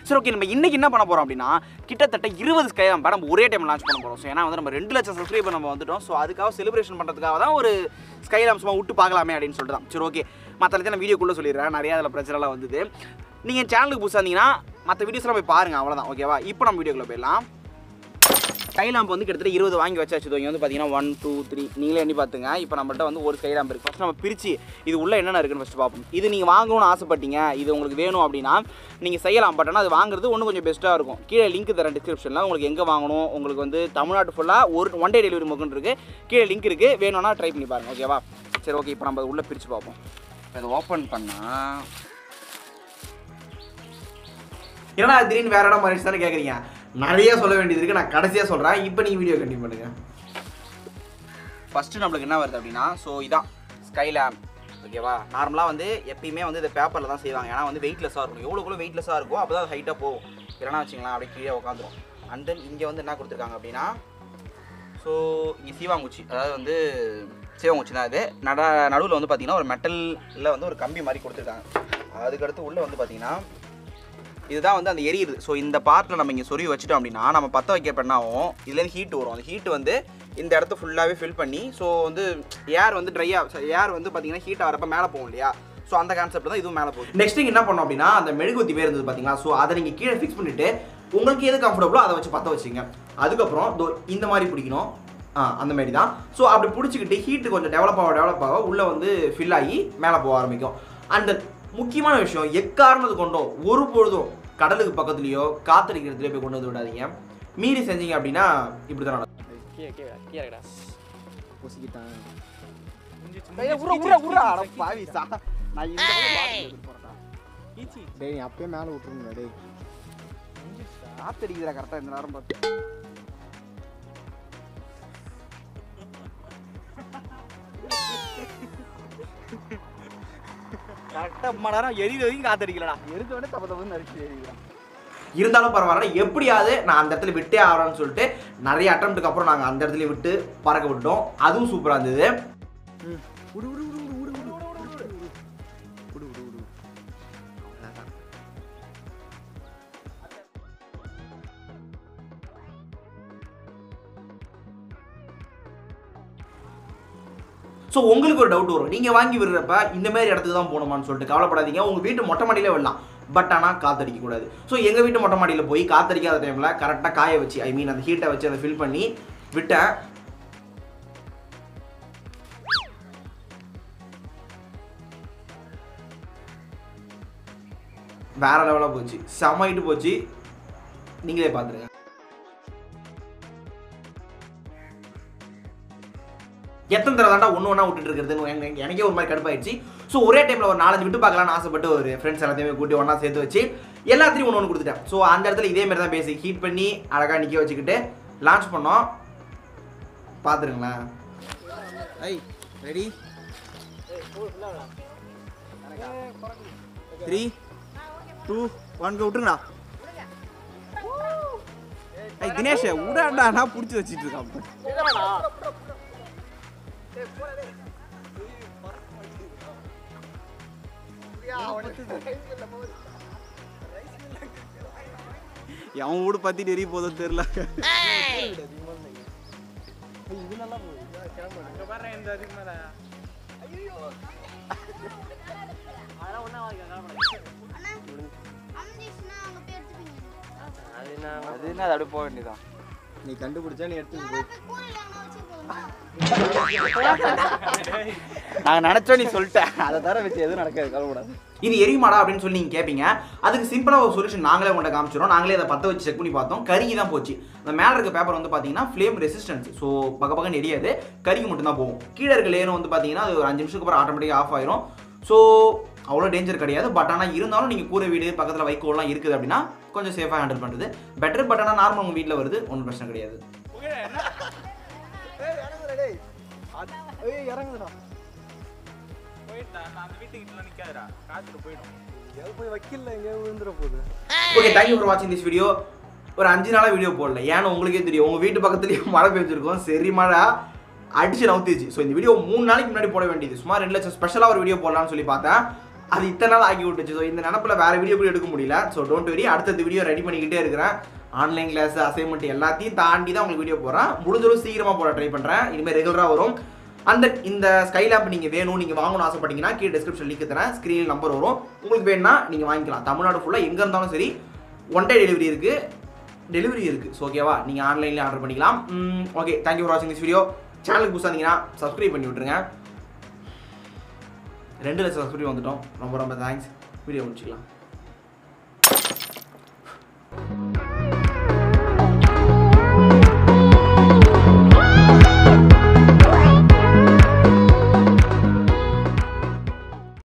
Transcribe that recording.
சரி ஓகே, நம்ம இன்னைக்கு என்ன பண்ண போகிறோம் அப்படின்னா கிட்டத்தட்ட 20 Skylamp நம்ம ஒரே டைம் லான்ச் பண்ண போகிறோம். ஸோ ஏன்னா வந்து நம்ம 2 லட்சம் சப்ஸ்கிரைபர் நம்ம வந்துட்டோம். ஸோ அதுக்காக செலிப்ரேஷன் பண்ணுறதுக்காக தான் ஒரு Skylamp சும்மா விட்டு பார்க்கலாமே அப்படின்னு சொல்லிட்டு தான். சரி ஓகே, மற்ற நான் வீடியோக்குள்ளே சொல்லிடுறேன், நிறையா அதில் பிரச்சனைலாம் வந்தது. நீங்கள் சேனலுக்கு புதுசாக இருந்தீங்கன்னா மற்ற வீடியோஸ்லாம் போய் பாருங்கள், அவ்வளோதான். ஓகேவா, இப்போ நம்ம வீடியோக்குள்ளே போயிடலாம். Skylamp வந்து கிட்டத்தட்ட 20 வாங்கி வச்சாச்சு. இங்கே வந்து பார்த்தீங்கன்னா 1 2 3 நீங்களே எண்ணி பார்த்துங்க. இப்போ நம்மள்ட்ட வந்து ஒரு Skylamp இருக்குது. ஃபஸ்ட் நம்ம பிரித்து இது உள்ளே என்னென்ன இருக்குன்னு ஃபஸ்ட்டு பார்ப்போம். இது நீங்கள் வாங்கணும்னு ஆசைப்பட்டீங்க, இது உங்களுக்கு வேணும் அப்படின்னா நீங்கள் செய்யலாம். பட் ஆனால் அது வாங்குறது ஒன்றும் கொஞ்சம் பெஸ்ட்டாக இருக்கும். கீழே லிங்க் தரேன் டிஸ்கிரிப்ஷனில். உங்களுக்கு எங்கே வாங்கணும், உங்களுக்கு வந்து தமிழ்நாடு ஃபுல்லாக ஒன் டே டெலிவரி முக்குன்னு இருக்குது. கீழே லிங்க் இருக்குது, வேணும்னா ட்ரை பண்ணி பாருங்கள். ஓகேவா, சரி ஓகே, இப்போ நம்ம உள்ளே பிரித்து பார்ப்போம். இப்போ இதை ஓப்பன் பண்ணால் ஏன்னா திடீர்னு வேறு இடம் மாதிரி தானே கேட்குறீங்க. நிறைய சொல்ல வேண்டியது இருக்குது, நான் கடைசியாக சொல்கிறேன். இப்போ நீங்கள் வீடியோ கண்டினியூ பண்ணுங்கள். ஃபஸ்ட்டு நம்மளுக்கு என்ன வருது அப்படின்னா, ஸோ இதான் Skylamp. ஓகேவா, நார்மலாக வந்து எப்பயுமே வந்து இந்த பேப்பரில் தான் செய்வாங்க. ஏன்னா வந்து வெயிட்லெஸ்ஸாக இருக்கும். எவ்வளோக்குள்ள வெயிட்லெஸ்ஸாக இருக்கும் அப்போ தான் அது ஹைட்டாக போகும். இல்லைனா வச்சுக்கலாம் அப்படியே கீழே உட்காந்துரும். அண்ட் தென் இங்கே வந்து என்ன கொடுத்துருக்காங்க அப்படின்னா, ஸோ இங்கே சீவாங்குச்சி, அதாவது வந்து சீவாங்குச்சி தான் இது. நடுவில் வந்து பார்த்திங்கன்னா ஒரு மெட்டலில் வந்து ஒரு கம்பி மாதிரி கொடுத்துருக்காங்க. அதுக்கடுத்து உள்ளே வந்து பார்த்திங்கன்னா இதுதான் வந்து அந்த எரியுது. ஸோ இந்த பார்ட்டில் நம்ம இங்கே சொருவி வச்சுட்டோம் அப்படின்னா நம்ம பற்ற வைக்க பண்ணாவும் இதுலேருந்து ஹீட் வரும். அந்த ஹீட் வந்து இந்த இடத்த ஃபுல்லாகவே ஃபில் பண்ணி, ஸோ வந்து ஏர் வந்து ஏர் வந்து பார்த்தீங்கன்னா ஹீட் ஆகிறப்ப மேலே போகும் இல்லையா. ஸோ அந்த கான்செப்ட் தான் இதுவும் மேலே போகுது. நெக்ஸ்ட் நீங்கள் என்ன பண்ணோம் அப்படின்னா, அந்த மெழுகுவத்தி வேறு இருந்தது பார்த்தீங்களா. ஸோ அதை நீங்கள் கீழே ஃபிக்ஸ் பண்ணிவிட்டு உங்களுக்கு எது கம்ஃபர்டபுளோ அதை வச்சு பற்ற வச்சுங்க. அதுக்கப்புறம் இந்த மாதிரி பிடிக்கணும், அந்த மாதிரி தான். ஸோ அப்படி பிடிச்சிக்கிட்டு ஹீட்டு கொஞ்சம் டெவலப் ஆக உள்ளே வந்து ஃபில் ஆகி மேலே போக ஆரம்பிக்கும். அந்த முக்கியமான விஷயம், எக்காரணது கொண்டும் ஒரு பொழுதும் கடலுக்கு பக்கத்துலையோ காத்தடிக்கிறதுலையோ போய் கொண்டு வந்து விடாதீங்க. மீறி செஞ்சீங்க அப்படின்னா இப்படி தான் நடக்கும். அப்பயே மேலே விட்டுருங்க. டேய் காத்தடிக்கிறா கரெக்டாக இந்த நேரம் பார்த்து. கரெக்டாக மணி நேரம் எரியுது வரைக்கும் காத்தடிக்கலடா. எரிஞ்ச உடனே தப்பு நடிச்சு எரியுதான். இருந்தாலும் பரவாயில்ல, எப்படியாவது நான் அந்த இடத்துல விட்டே ஆகிறேன்னு சொல்லிட்டு நிறைய அட்டம்ப்ட்டுக்கு அப்புறம் நாங்கள் அந்த இடத்துல விட்டு பறக்க விட்டோம். அதுவும் சூப்பராக இருந்தது. ஸோ உங்களுக்கு ஒரு டவுட் வரும், நீங்கள் வாங்கி விடுறப்ப இந்த மாதிரி இடத்துக்கு தான் போகணுமான்னு சொல்லிட்டு. கவலைப்படாதீங்க, உங்கள் வீட்டு மொட்டை மாடியிலே விடலாம். பட் ஆனால் காத்தடிக்கக்கூடாது. ஸோ எங்கள் வீட்டு மொட்டை மாடியில் போய் காத்தடிக்காத டைமில் கரெக்டாக காய வச்சு, ஐ மீன் அந்த ஹீட்டை வச்சு அதை ஃபில் பண்ணி விட்டேன். வேற லெவலாக போச்சு, செம்மைட்டு போச்சு. நீங்களே பார்த்துருங்க. எத்தனை தடவை தாண்டா ஒன்று விட்டுட்டு இருக்கிறதுன்னு எனக்கே ஒரு மாதிரி கடுப்பாயிடுச்சு. ஸோ ஒரே டைமில் ஒரு 4-5 விட்டு பார்க்கலான்னு ஆசைப்பட்டு ஒரு ஃப்ரெண்ட்ஸ் எல்லாத்தையுமே கூட்டி ஒன்றா சேர்த்து வச்சு எல்லாத்தையும் ஒன்று கொடுத்துட்டேன். ஸோ அந்த இடத்துல இதே மாதிரி தான் பேசிக் ஹீட் பண்ணி அழகாக நிற்க வச்சுக்கிட்டு லான்ச் பண்ணோம். பார்த்துருங்களேன். ஐ ரெடி 3 2 1 விட்டுருங்கடா. ஐ தினேஷ் விடாண்டா, நான் பிடிச்சி வச்சுட்டு இருக்கேன். எவன் வீடு பத்திட்டு எரிய போதும் தெரியல. அது என்ன, அது அப்படியே போக வேண்டியதான். நீ கண்டுபிடிச்சா நீ எடுத்து நாங்கள் நினச்சோம், நீ சொல்லிட்டேன். அதை தர வச்சு எதுவும் நடக்காது, கவலைப்படாது. இது எரியுமாடா அப்படின்னு சொல்லி நீங்கள் கேட்பீங்க. அதுக்கு சிம்பிளாக ஒரு சொல்யூஷன் நாங்களே உங்கள்கிட்ட காமிச்சிடும். நாங்களே அதை பற்ற வச்சு செக் பண்ணி பார்த்தோம், கருகி தான் போச்சு. அந்த மேலே இருக்க பேப்பர் வந்து பார்த்தீங்கன்னா ஃப்ளேம் ரெசிஸ்டன்ஸ். ஸோ பக்கன்னு எரியாது, கருகி மட்டும் தான் போகும். கீழே இருக்க லேயரும் வந்து பார்த்தீங்கன்னா அது ஒரு 5 நிமிஷத்துக்கு அப்புறம் ஆட்டோமேட்டிக்காக ஆஃப் ஆயிரும். ஸோ அவ்வளோ டேஞ்சர் கிடையாது. பட் ஆனால் இருந்தாலும் நீங்கள் கூரை வீடு பக்கத்தில் வைக்கோல்லாம் இருக்குது அப்படின்னா கொஞ்சம் சேஃபாக ஹேண்டில் பண்ணுறது பெட்டர். பட் ஆனால் நார்மல் உங்கள் வீட்டில் வருது, ஒன்றும் பிரச்சனை கிடையாது. ஓகே, தேங்க்யூ ஃபார் வாட்சிங் திஸ் வீடியோ. ஒரு 5 நாளாக வீடியோ போடல, ஏன்னா உங்களுக்கே தெரியும் உங்கள் வீட்டு பக்கத்துலேயும் மழை பெஞ்சிருக்கும். சரி, மழை அடிச்சு நவுத்திச்சு. ஸோ இந்த வீடியோ 3 நாளைக்கு முன்னாடி போட வேண்டியது. சுமார் 2 லட்சம் ஸ்பெஷலாக ஒரு வீடியோ போடலான்னு சொல்லி பார்த்தேன். அது இத்தனை நாள் ஆக்கி விட்டுச்சு. ஸோ இந்த நினப்பில் வேறு வீடியோ கூட எடுக்க முடியல. ஸோ டோன்ட் வெரி, அடுத்தது வீடியோ ரெடி பண்ணிக்கிட்டே இருக்கிறேன். ஆன்லைன் கிளாஸ் அசைன்மெண்ட் எல்லாத்தையும் தாண்டி தான் உங்களுக்கு வீடியோ போடுறேன். முடிஞ்சளவு சீக்கிரமாக போட ட்ரை பண்ணுறேன். இனிமேல் ரெகுலராக வரும். அந்த இந்த ஸ்கைலாம்ப் நீங்கள் வேணும், நீங்கள் வாங்கணும்னு ஆசைப்பட்டீங்கன்னா கீழே டிஸ்கிரிப்ஷன் லிங்க் தரேன், ஸ்க்ரீனில் நம்பர் வரும். உங்களுக்கு வேணும்னா நீங்கள் வாங்கிக்கலாம். தமிழ்நாடு ஃபுல்லாக எங்கே இருந்தாலும் சரி, ஒன் டே டெலிவரி இருக்குது. ஸோ ஓகேவா, நீங்கள் ஆன்லைன்லேயே ஆர்டர் பண்ணிக்கலாம். ஓகே, தேங்க்யூ ஃபார் வாட்சிங் திஸ் வீடியோ. சேனலுக்கு புதுசாக இருந்தீங்கன்னா சப்ஸ்கிரைப் பண்ணி விட்ருங்க. 2 லட்சம் சப்ஸ்கிரைப் வந்துட்டோம். ரொம்ப ரொம்ப தேங்க்ஸ். வீடியோ முடிச்சுக்கலாம்.